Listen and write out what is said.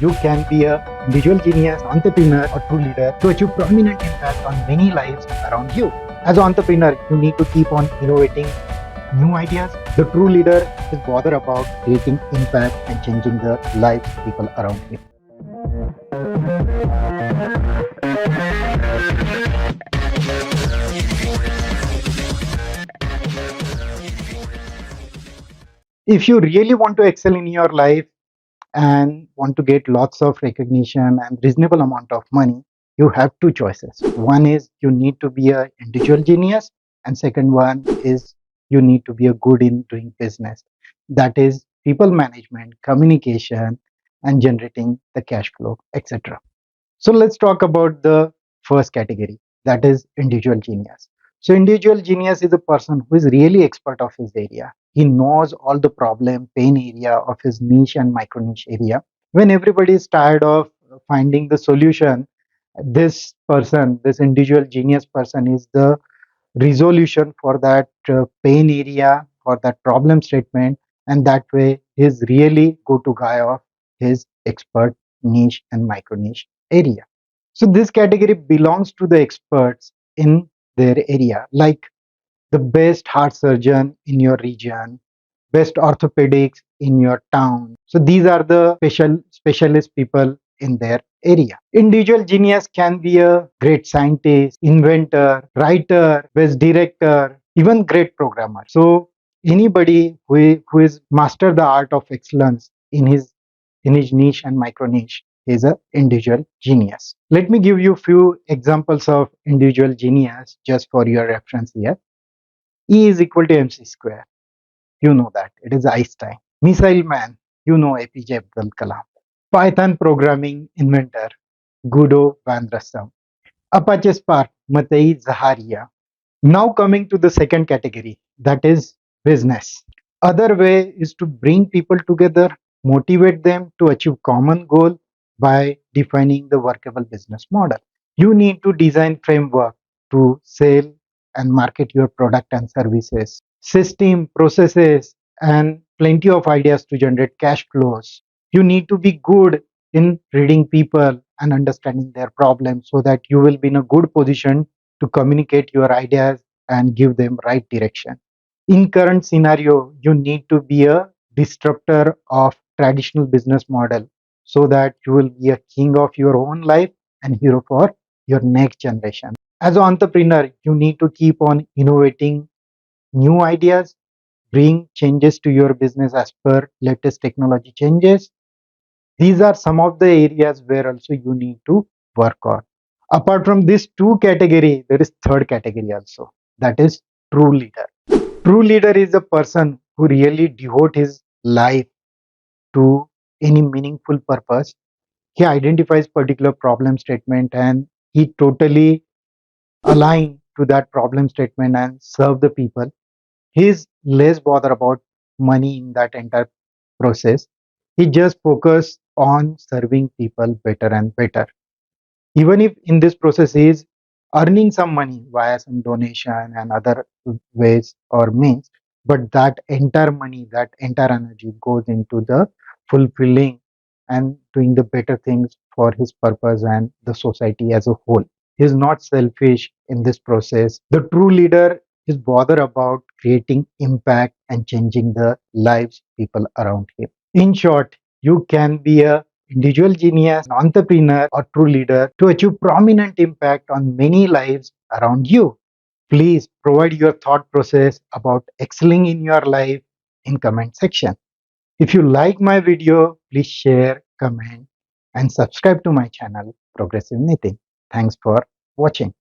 you can be a individual genius, entrepreneur, or true leader to achieve prominent impact on many lives around you. As an entrepreneur, you need to keep on innovating new ideas. The true leader is bothered about creating impact and changing the lives of people around him. If you really want to excel in your life and want to get lots of recognition and reasonable amount of money, you have two choices. One is you need to be an individual genius, and second one is you need to be a good in doing business. That is people management, communication, and generating the cash flow, etc. So let's talk about the first category, that is individual genius. So individual genius is a person who is really expert of his area. He knows all the problem, pain area of his niche and micro niche area. When everybody is tired of finding the solution, this person, this individual genius person is the resolution for that pain area, for that problem statement, and that way is really go-to guy of his expert niche and micro niche area. So this category belongs to the experts in their area, like the best heart surgeon in your region, best orthopedics in your town. So these are the specialist people in their area. Individual genius can be a great scientist, inventor, writer, best director, even great programmer. So anybody who is master the art of excellence in his niche and micro niche is a individual genius. Let me give you few examples of individual genius just for your reference here. E is equal to mc square. You know that. It is Einstein. Missile man, you know APJ Abdul Kalam. Python programming inventor, Guido van Rossum. Apache Spark, Matei Zaharia. Now coming to the second category, that is business. Other way is to bring people together, motivate them to achieve common goal by defining the workable business model. You need to design framework to sell and market your product and services, system, processes, and plenty of ideas to generate cash flows. You need to be good in reading people and understanding their problems so that you will be in a good position to communicate your ideas and give them right direction. In current scenario, you need to be a disruptor of traditional business model so that you will be a king of your own life and hero for your next generation. As an entrepreneur, you need to keep on innovating new ideas, bring changes to your business as per latest technology changes. These are some of the areas where also you need to work on. Apart from these two category, there is third category also, that is true leader. True leader is a person who really devote his life to any meaningful purpose. He identifies particular problem statement and he totally align to that problem statement and serve the people. He is less bothered about money in that entire process. He just focus on serving people better and better. Even if in this process he is earning some money via some donation and other ways or means, but that entire money, that entire energy goes into the fulfilling and doing the better things for his purpose and the society as a whole. He is not selfish in this process. The true leader is bothered about creating impact and changing the lives people around him. In short, you can be a individual genius, an entrepreneur, or true leader to achieve prominent impact on many lives around you. Please provide your thought process about excelling in your life in comment section. If you like my video, please share, comment, and subscribe to my channel, Progressive Nitin. Thanks for watching.